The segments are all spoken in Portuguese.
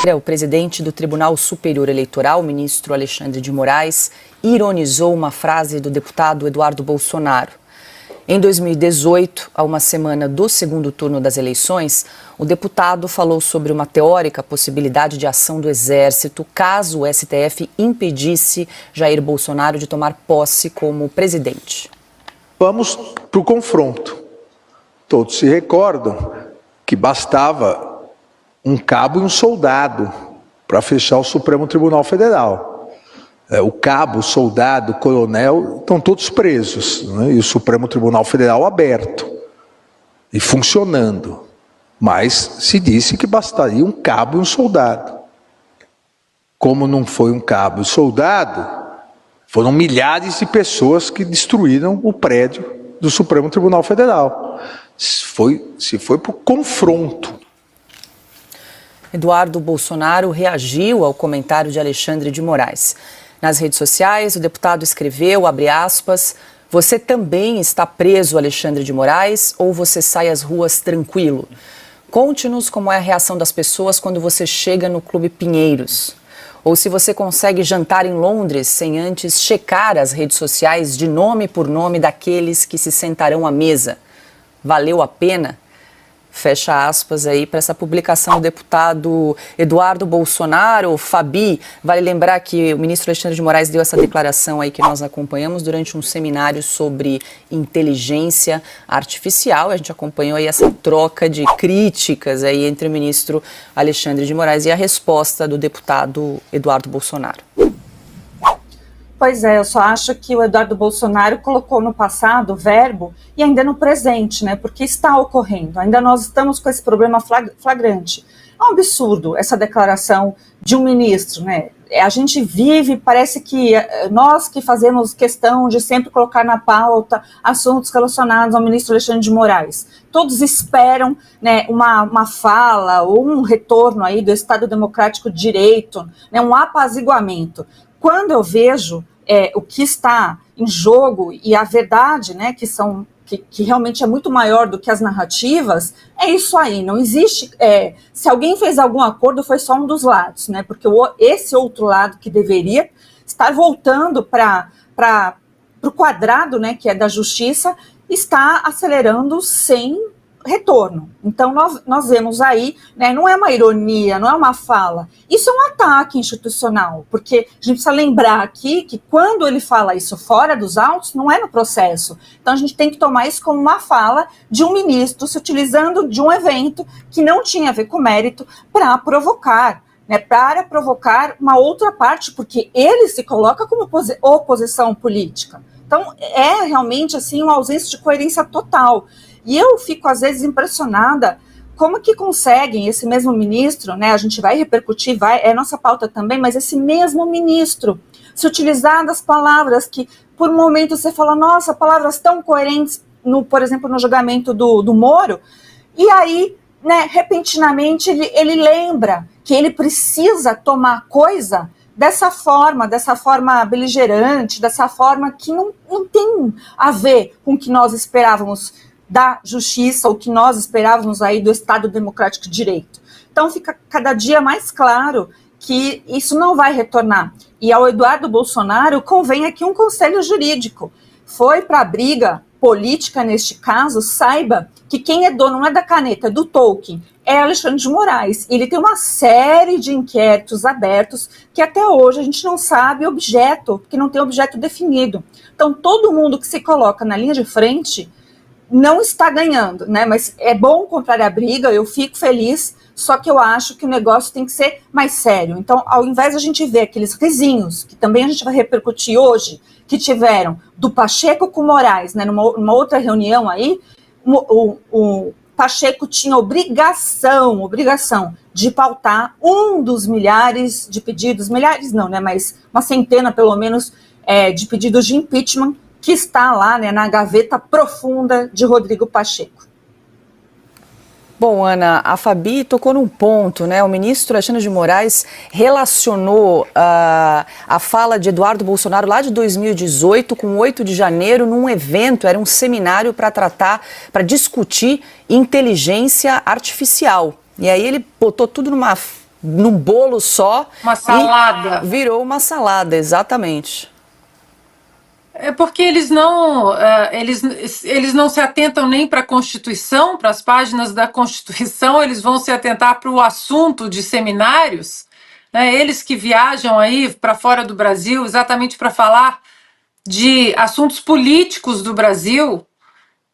O presidente do Tribunal Superior Eleitoral, o ministro Alexandre de Moraes, ironizou uma frase do deputado Eduardo Bolsonaro. Em 2018, a uma semana do segundo turno das eleições, o deputado falou sobre uma teórica possibilidade de ação do Exército caso o STF impedisse Jair Bolsonaro de tomar posse como presidente. Vamos para o confronto. Todos se recordam que bastava um cabo e um soldado para fechar o Supremo Tribunal Federal. O cabo, o soldado, o coronel estão todos presos, né? E o Supremo Tribunal Federal aberto e funcionando. Mas se disse que bastaria um cabo e um soldado. Como não foi um cabo e um soldado, foram milhares de pessoas que destruíram o prédio do Supremo Tribunal Federal. Se foi para o confronto. Eduardo Bolsonaro reagiu ao comentário de Alexandre de Moraes. Nas redes sociais, o deputado escreveu, abre aspas, "Você também está preso, Alexandre de Moraes, ou você sai às ruas tranquilo? Conte-nos como é a reação das pessoas quando você chega no Clube Pinheiros. Ou se você consegue jantar em Londres sem antes checar as redes sociais de nome por nome daqueles que se sentarão à mesa. Valeu a pena?" Fecha aspas aí para essa publicação do deputado Eduardo Bolsonaro. Fabi, vale lembrar que o ministro Alexandre de Moraes deu essa declaração aí que nós acompanhamos durante um seminário sobre inteligência artificial. A gente acompanhou aí essa troca de críticas aí entre o ministro Alexandre de Moraes e a resposta do deputado Eduardo Bolsonaro. Pois é, eu só acho que o Eduardo Bolsonaro colocou no passado o verbo e ainda no presente, né? Porque está ocorrendo, ainda nós estamos com esse problema flagrante. É um absurdo essa declaração de um ministro, né? A gente vive, parece que nós que fazemos questão de sempre colocar na pauta assuntos relacionados ao ministro Alexandre de Moraes. Todos esperam, né, uma fala ou um retorno aí do Estado Democrático de Direito, né, um apaziguamento. Quando eu vejo o que está em jogo e a verdade, né, que realmente é muito maior do que as narrativas, é isso aí, não existe, se alguém fez algum acordo foi só um dos lados, né, porque esse outro lado que deveria estar voltando para o quadrado, né, que é da justiça, está acelerando sem retorno. Então nós vemos aí, né, não é uma ironia, não é uma fala, isso é um ataque institucional, porque a gente precisa lembrar aqui que quando ele fala isso fora dos autos, não é no processo. Então a gente tem que tomar isso como uma fala de um ministro se utilizando de um evento que não tinha a ver com mérito para provocar, né, para provocar uma outra parte, porque ele se coloca como oposição política. Então é realmente assim uma ausência de coerência total. E eu fico, às vezes, impressionada como que conseguem esse mesmo ministro, né, a gente vai repercutir, é nossa pauta também, mas esse mesmo ministro se utilizar das palavras que, por um momento, você fala, nossa, palavras tão coerentes, por exemplo, no julgamento do Moro, e aí, né, repentinamente, ele lembra que ele precisa tomar coisa dessa forma beligerante, dessa forma que não tem a ver com o que nós esperávamos da justiça, o que nós esperávamos aí do Estado Democrático de Direito. Então fica cada dia mais claro que isso não vai retornar. E ao Eduardo Bolsonaro convém aqui um conselho jurídico. Foi para a briga política neste caso, saiba que quem é dono não é da caneta, é do Tolkien, é Alexandre de Moraes. Ele tem uma série de inquéritos abertos que até hoje a gente não sabe objeto, que não tem objeto definido. Então todo mundo que se coloca na linha de frente não está ganhando, né? Mas é bom comprar a briga, eu fico feliz, só que eu acho que o negócio tem que ser mais sério. Então, ao invés de a gente ver aqueles risinhos, que também a gente vai repercutir hoje, que tiveram do Pacheco com Moraes, né, numa outra reunião aí, o Pacheco tinha obrigação de pautar um dos milhares de pedidos, milhares não, né, mas uma centena pelo menos de pedidos de impeachment que está lá, né, na gaveta profunda de Rodrigo Pacheco. Bom, Ana, a Fabi tocou num ponto, né? O ministro Alexandre de Moraes relacionou a fala de Eduardo Bolsonaro lá de 2018 com 8 de janeiro num evento, era um seminário para discutir inteligência artificial. E aí ele botou tudo num bolo só. Uma salada. Virou uma salada, exatamente. É porque eles não se atentam nem para a Constituição, para as páginas da Constituição, eles vão se atentar para o assunto de seminários, né? Eles que viajam aí para fora do Brasil exatamente para falar de assuntos políticos do Brasil.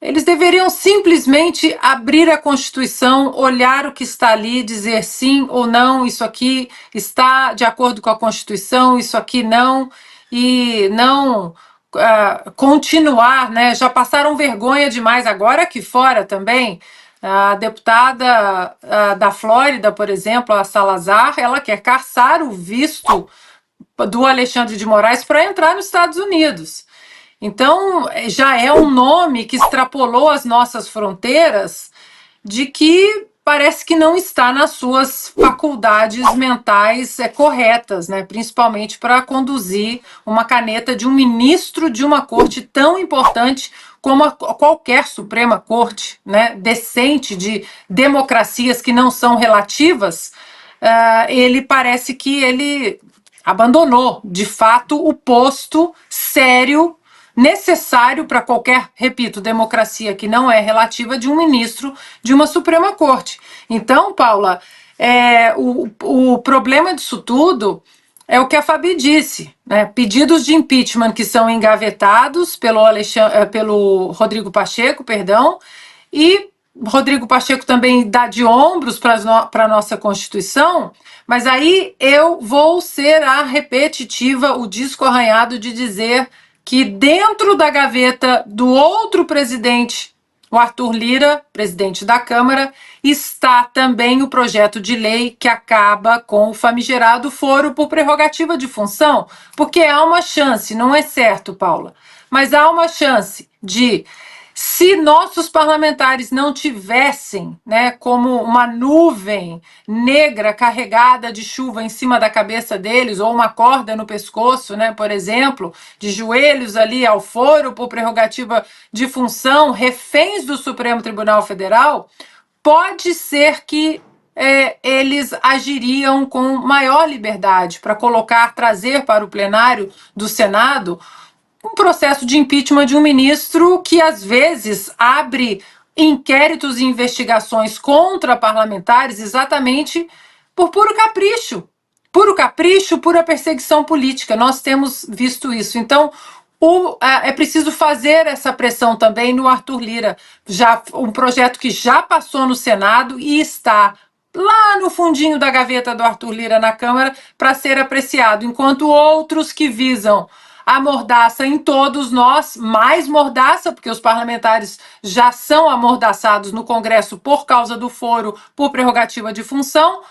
Eles deveriam simplesmente abrir a Constituição, olhar o que está ali, dizer sim ou não, isso aqui está de acordo com a Constituição, isso aqui não, e não continuar, né? Já passaram vergonha demais agora aqui fora também. A deputada da Flórida, por exemplo, a Salazar, ela quer caçar o visto do Alexandre de Moraes para entrar nos Estados Unidos. Então, já é um nome que extrapolou as nossas fronteiras, de que parece que não está nas suas faculdades mentais corretas, né? Principalmente para conduzir uma caneta de um ministro de uma corte tão importante como qualquer Suprema Corte, né? Decente, de democracias que não são relativas. Ele parece que ele abandonou, de fato, o posto sério necessário para qualquer, repito, democracia que não é relativa, de um ministro de uma Suprema Corte. Então, Paula, o problema disso tudo é o que a Fabi disse, né? Pedidos de impeachment que são engavetados pelo Rodrigo Pacheco, e Rodrigo Pacheco também dá de ombros para a nossa Constituição, mas aí eu vou ser a repetitiva, o disco arranhado de dizer que dentro da gaveta do outro presidente, o Arthur Lira, presidente da Câmara, está também o projeto de lei que acaba com o famigerado foro por prerrogativa de função, porque há uma chance, não é certo, Paula, mas há uma chance de, se nossos parlamentares não tivessem, né, como uma nuvem negra carregada de chuva em cima da cabeça deles, ou uma corda no pescoço, né, por exemplo, de joelhos ali ao foro por prerrogativa de função, reféns do Supremo Tribunal Federal, pode ser que eles agiriam com maior liberdade para trazer para o plenário do Senado um processo de impeachment de um ministro que, às vezes, abre inquéritos e investigações contra parlamentares exatamente por puro capricho. Puro capricho, pura perseguição política. Nós temos visto isso. Então, é preciso fazer essa pressão também no Arthur Lira. Um projeto que já passou no Senado e está lá no fundinho da gaveta do Arthur Lira na Câmara para ser apreciado, enquanto outros que visam a mordaça em todos nós, mais mordaça, porque os parlamentares já são amordaçados no Congresso por causa do foro por prerrogativa de função,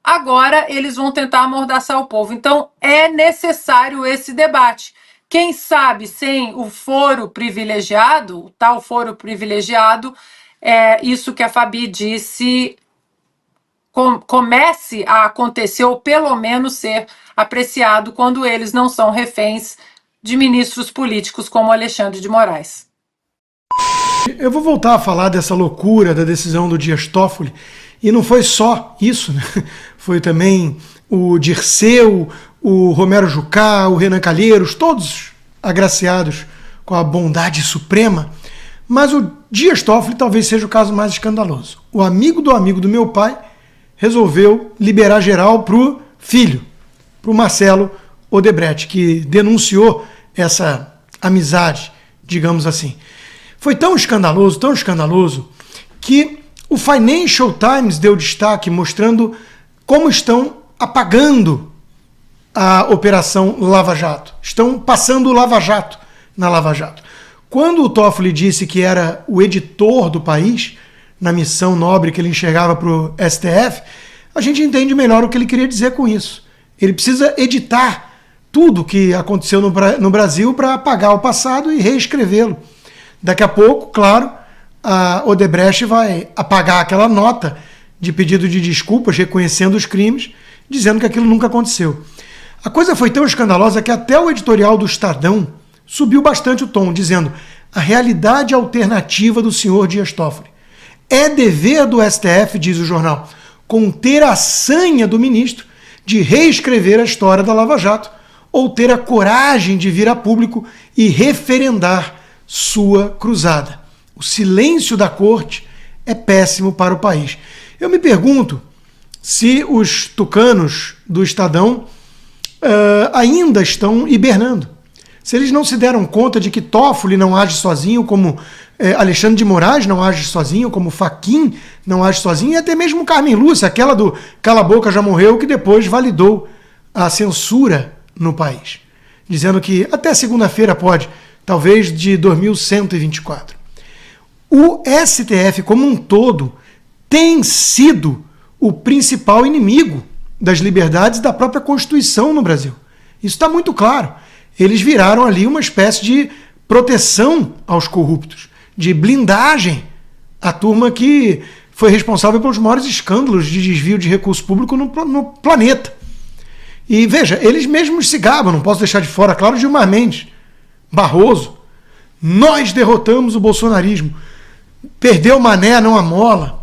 agora eles vão tentar amordaçar o povo. Então é necessário esse debate. Quem sabe sem o foro privilegiado, o tal foro privilegiado, isso que a Fabi disse, comece a acontecer, ou pelo menos ser apreciado, quando eles não são reféns de ministros políticos como Alexandre de Moraes. Eu vou voltar a falar dessa loucura da decisão do Dias Toffoli, e não foi só isso, né? Foi também o Dirceu, o Romero Jucá, o Renan Calheiros, todos agraciados com a bondade suprema, mas o Dias Toffoli talvez seja o caso mais escandaloso. O amigo do meu pai resolveu liberar geral para o filho, para o Marcelo Odebrecht, que denunciou essa amizade, digamos assim. Foi tão escandaloso, que o Financial Times deu destaque mostrando como estão apagando a Operação Lava Jato. Estão passando o Lava Jato na Lava Jato. Quando o Toffoli disse que era o editor do país, na missão nobre que ele enxergava para o STF, a gente entende melhor o que ele queria dizer com isso. Ele precisa editar tudo que aconteceu no Brasil para apagar o passado e reescrevê-lo. Daqui a pouco, claro, a Odebrecht vai apagar aquela nota de pedido de desculpas, reconhecendo os crimes, dizendo que aquilo nunca aconteceu. A coisa foi tão escandalosa que até o editorial do Estadão subiu bastante o tom, dizendo: a realidade alternativa do senhor Dias Toffoli. É dever do STF, diz o jornal, conter a sanha do ministro de reescrever a história da Lava Jato ou ter a coragem de vir a público e referendar sua cruzada. O silêncio da corte é péssimo para o país. Eu me pergunto se os tucanos do Estadão ainda estão hibernando. Se eles não se deram conta de que Toffoli não age sozinho, como Alexandre de Moraes não age sozinho, como Fachin não age sozinho, e até mesmo Carmen Lúcia, aquela do Cala a Boca Já Morreu, que depois validou a censura no país, dizendo que até segunda-feira pode, talvez de 2124. O STF como um todo tem sido o principal inimigo das liberdades da própria Constituição no Brasil. Isso está muito claro. Eles viraram ali uma espécie de proteção aos corruptos, de blindagem à turma que foi responsável pelos maiores escândalos de desvio de recurso público no planeta. E veja, eles mesmos se gabam, não posso deixar de fora, claro, Gilmar Mendes, Barroso. Nós derrotamos o bolsonarismo. Perdeu Mané, não a mola.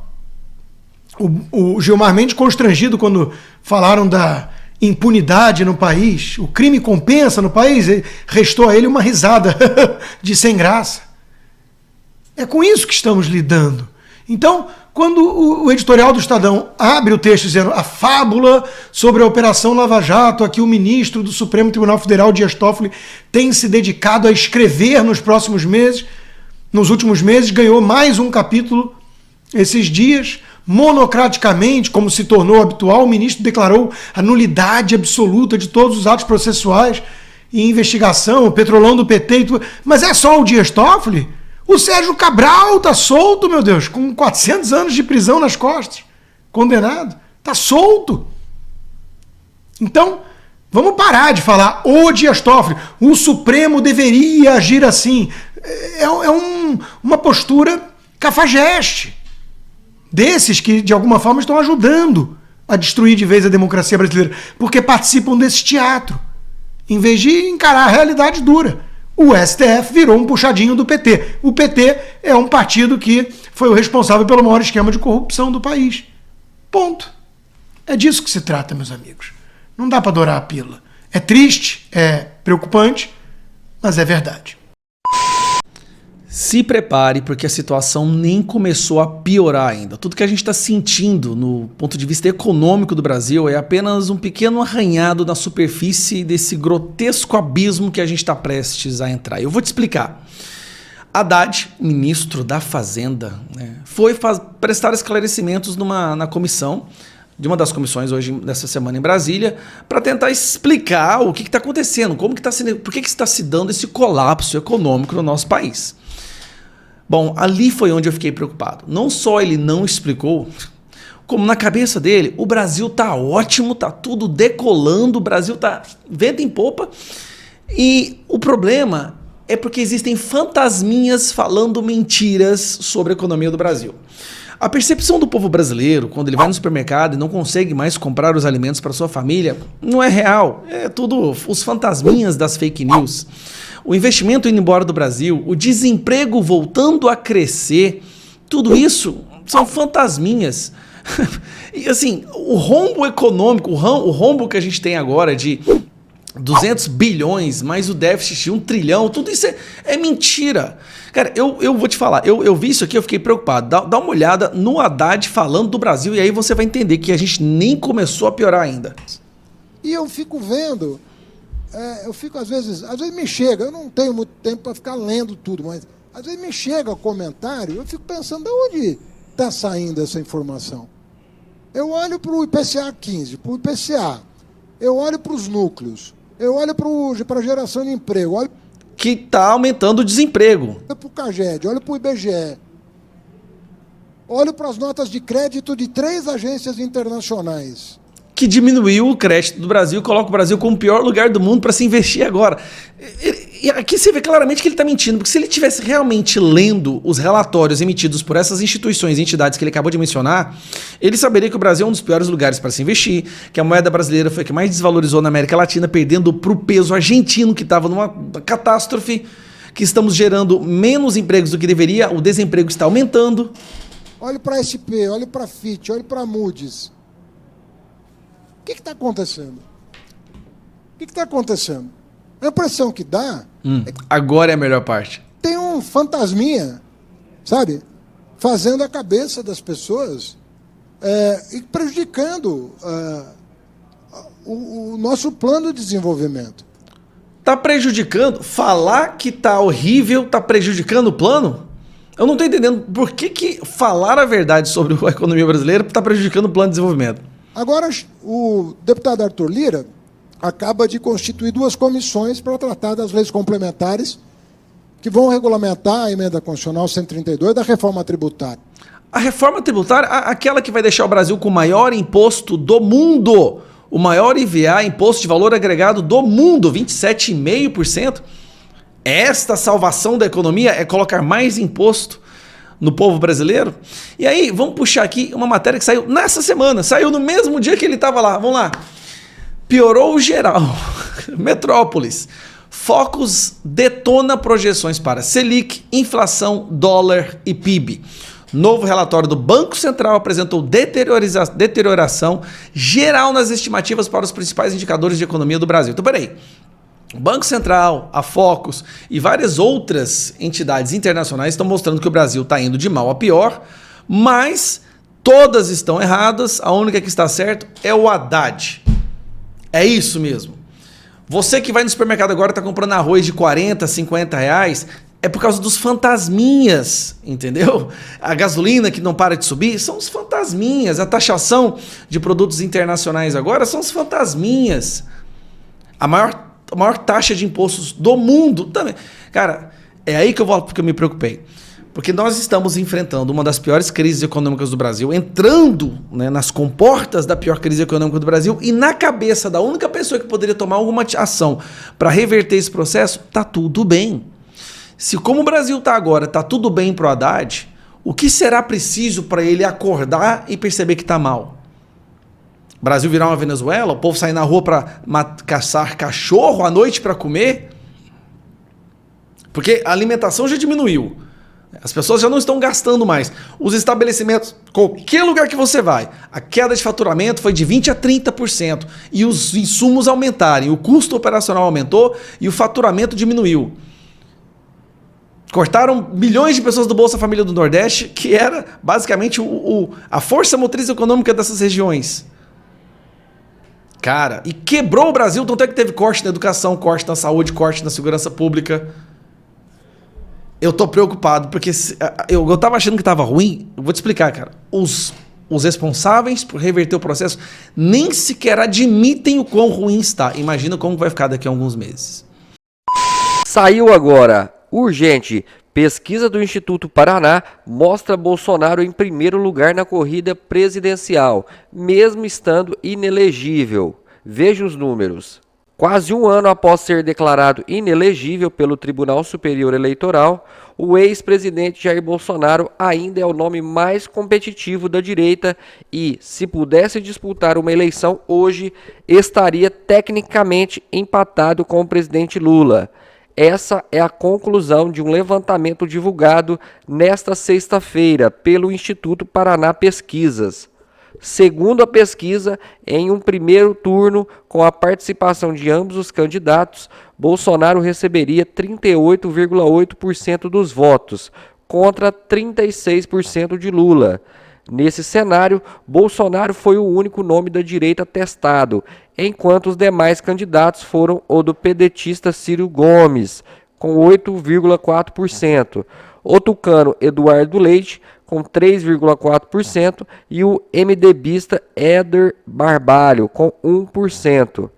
O Gilmar Mendes constrangido quando falaram da impunidade no país, o crime compensa no país, restou a ele uma risada de sem graça. É com isso que estamos lidando. Então, quando o editorial do Estadão abre o texto dizendo a fábula sobre a Operação Lava Jato, aqui o ministro do Supremo Tribunal Federal, Dias Toffoli, tem se dedicado a escrever nos próximos meses, nos últimos meses, ganhou mais um capítulo esses dias, monocraticamente, como se tornou habitual, o ministro declarou a nulidade absoluta de todos os atos processuais e investigação, o petrolão do PT e tudo. Mas é só o Dias Toffoli? O Sérgio Cabral está solto, meu Deus, com 400 anos de prisão nas costas, condenado, está solto. Então, vamos parar de falar o Dias Toffoli, o Supremo deveria agir assim. Uma postura cafajeste, desses que, de alguma forma, estão ajudando a destruir de vez a democracia brasileira, porque participam desse teatro, em vez de encarar a realidade dura. O STF virou um puxadinho do PT. O PT é um partido que foi o responsável pelo maior esquema de corrupção do país. Ponto. É disso que se trata, meus amigos. Não dá para adorar a pílula. É triste, é preocupante, mas é verdade. Se prepare, porque a situação nem começou a piorar ainda. Tudo que a gente está sentindo no ponto de vista econômico do Brasil é apenas um pequeno arranhado na superfície desse grotesco abismo que a gente está prestes a entrar. Eu vou te explicar. Haddad, ministro da Fazenda, foi prestar esclarecimentos na comissão, de uma das comissões hoje, nessa semana em Brasília, para tentar explicar o que está acontecendo, por que está se dando esse colapso econômico no nosso país. Bom, ali foi onde eu fiquei preocupado. Não só ele não explicou, como na cabeça dele, o Brasil tá ótimo, tá tudo decolando, o Brasil tá vento em popa. E o problema é porque existem fantasminhas falando mentiras sobre a economia do Brasil. A percepção do povo brasileiro, quando ele vai no supermercado e não consegue mais comprar os alimentos para sua família, não é real. É tudo os fantasminhas das fake news. O investimento indo embora do Brasil, o desemprego voltando a crescer, tudo isso são fantasminhas. E assim, o rombo econômico, o rombo que a gente tem agora de 200 bilhões, mais o déficit de 1 trilhão, tudo isso é mentira. Cara, eu vou te falar, eu vi isso aqui, eu fiquei preocupado. Dá uma olhada no Haddad falando do Brasil e aí você vai entender que a gente nem começou a piorar ainda. E eu fico vendo, às vezes me chega, eu não tenho muito tempo para ficar lendo tudo, mas às vezes me chega comentário, eu fico pensando, de onde está saindo essa informação? Eu olho para o IPCA 15, para o IPCA, eu olho para os núcleos, eu olho para a geração de emprego, olho que está aumentando o desemprego. Olho para o CAGED, olho para o IBGE, olho para as notas de crédito de 3 agências internacionais. Que diminuiu o crédito do Brasil, coloca o Brasil como o pior lugar do mundo para se investir agora. E aqui você vê claramente que ele está mentindo, porque se ele estivesse realmente lendo os relatórios emitidos por essas instituições e entidades que ele acabou de mencionar, ele saberia que o Brasil é um dos piores lugares para se investir, que a moeda brasileira foi a que mais desvalorizou na América Latina, perdendo para o peso argentino, que estava numa catástrofe, que estamos gerando menos empregos do que deveria, o desemprego está aumentando. olhe para a SP, olhe para a Fitch, olhe para a Moody's. O que está acontecendo? O que está acontecendo? A impressão que dá é que Agora é a melhor parte. tem um fantasminha, sabe, fazendo a cabeça das pessoas e prejudicando o nosso plano de desenvolvimento. Tá prejudicando? Falar que tá horrível tá prejudicando o plano? Eu não tô entendendo por que falar a verdade sobre a economia brasileira tá prejudicando o plano de desenvolvimento. Agora, o deputado Arthur Lira acaba de constituir 2 comissões para tratar das leis complementares que vão regulamentar a emenda constitucional 132 da reforma tributária. A reforma tributária, aquela que vai deixar o Brasil com o maior imposto do mundo, o maior IVA, Imposto de Valor Agregado do mundo, 27,5%. Esta salvação da economia é colocar mais imposto no povo brasileiro? E aí, vamos puxar aqui uma matéria que saiu nessa semana, saiu no mesmo dia que ele estava lá. Vamos lá. Piorou geral. Metrópolis. Focus detona projeções para Selic, inflação, dólar e PIB. Novo relatório do Banco Central apresentou deterioração geral nas estimativas para os principais indicadores de economia do Brasil. Então, peraí. O Banco Central, a Focus e várias outras entidades internacionais estão mostrando que o Brasil está indo de mal a pior, mas todas estão erradas, a única que está certa é o Haddad. É isso mesmo. Você que vai no supermercado agora está comprando arroz de 40, 50 reais, é por causa dos fantasminhas, entendeu? A gasolina que não para de subir são os fantasminhas, a taxação de produtos internacionais agora são os fantasminhas. A maior taxa de impostos do mundo também. Cara, é aí que eu me preocupei. Porque nós estamos enfrentando uma das piores crises econômicas do Brasil, entrando, né, nas comportas da pior crise econômica do Brasil, e na cabeça da única pessoa que poderia tomar alguma ação para reverter esse processo, tá tudo bem. Se como o Brasil tá agora, tá tudo bem pro Haddad, o que será preciso para ele acordar e perceber que tá mal? O Brasil virar uma Venezuela? O povo sair na rua para caçar cachorro à noite para comer? Porque a alimentação já diminuiu. As pessoas já não estão gastando mais. Os estabelecimentos, qualquer lugar que você vai, a queda de faturamento foi de 20% a 30%. E os insumos aumentarem, o custo operacional aumentou e o faturamento diminuiu. Cortaram milhões de pessoas do Bolsa Família do Nordeste, que era basicamente a força motriz econômica dessas regiões. Cara, e quebrou o Brasil, tanto é que teve corte na educação, corte na saúde, corte na segurança pública. Eu tô preocupado, porque eu tava achando que tava ruim. Eu vou te explicar, cara. Os responsáveis por reverter o processo nem sequer admitem o quão ruim está. Imagina como vai ficar daqui a alguns meses. Saiu agora, urgente, pesquisa do Instituto Paraná mostra Bolsonaro em primeiro lugar na corrida presidencial, mesmo estando inelegível. Veja os números. Quase um ano após ser declarado inelegível pelo Tribunal Superior Eleitoral, o ex-presidente Jair Bolsonaro ainda é o nome mais competitivo da direita e, se pudesse disputar uma eleição hoje, estaria tecnicamente empatado com o presidente Lula. Essa é a conclusão de um levantamento divulgado nesta sexta-feira pelo Instituto Paraná Pesquisas. Segundo a pesquisa, em um primeiro turno, com a participação de ambos os candidatos, Bolsonaro receberia 38,8% dos votos, contra 36% de Lula. Nesse cenário, Bolsonaro foi o único nome da direita testado, enquanto os demais candidatos foram o do pedetista Ciro Gomes, com 8,4%, o tucano Eduardo Leite, com 3,4%, e o MDBista Éder Barbalho, com 1%.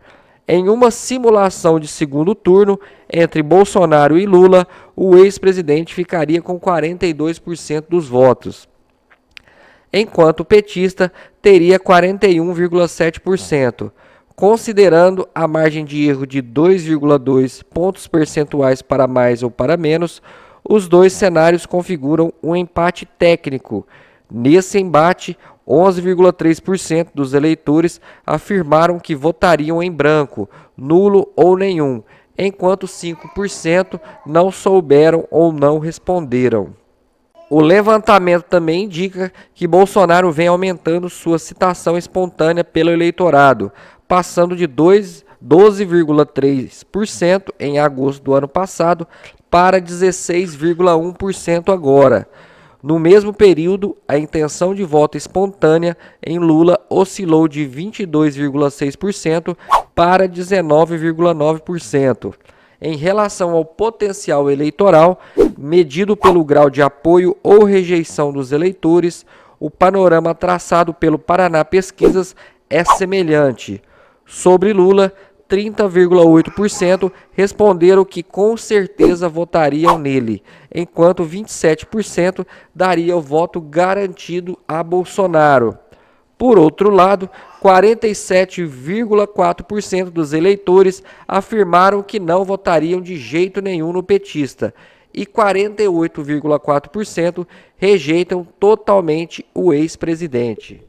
Em uma simulação de segundo turno entre Bolsonaro e Lula, o ex-presidente ficaria com 42% dos votos, enquanto o petista teria 41,7%. Considerando a margem de erro de 2,2 pontos percentuais para mais ou para menos, os dois cenários configuram um empate técnico. Nesse embate, 11,3% dos eleitores afirmaram que votariam em branco, nulo ou nenhum, enquanto 5% não souberam ou não responderam. O levantamento também indica que Bolsonaro vem aumentando sua citação espontânea pelo eleitorado, passando de 12,3% em agosto do ano passado para 16,1% agora. No mesmo período, a intenção de voto espontânea em Lula oscilou de 22,6% para 19,9%. Em relação ao potencial eleitoral, medido pelo grau de apoio ou rejeição dos eleitores, o panorama traçado pelo Paraná Pesquisas é semelhante. Sobre Lula, 30,8% responderam que com certeza votariam nele, enquanto 27% daria o voto garantido a Bolsonaro. Por outro lado, 47,4% dos eleitores afirmaram que não votariam de jeito nenhum no petista e 48,4% rejeitam totalmente o ex-presidente.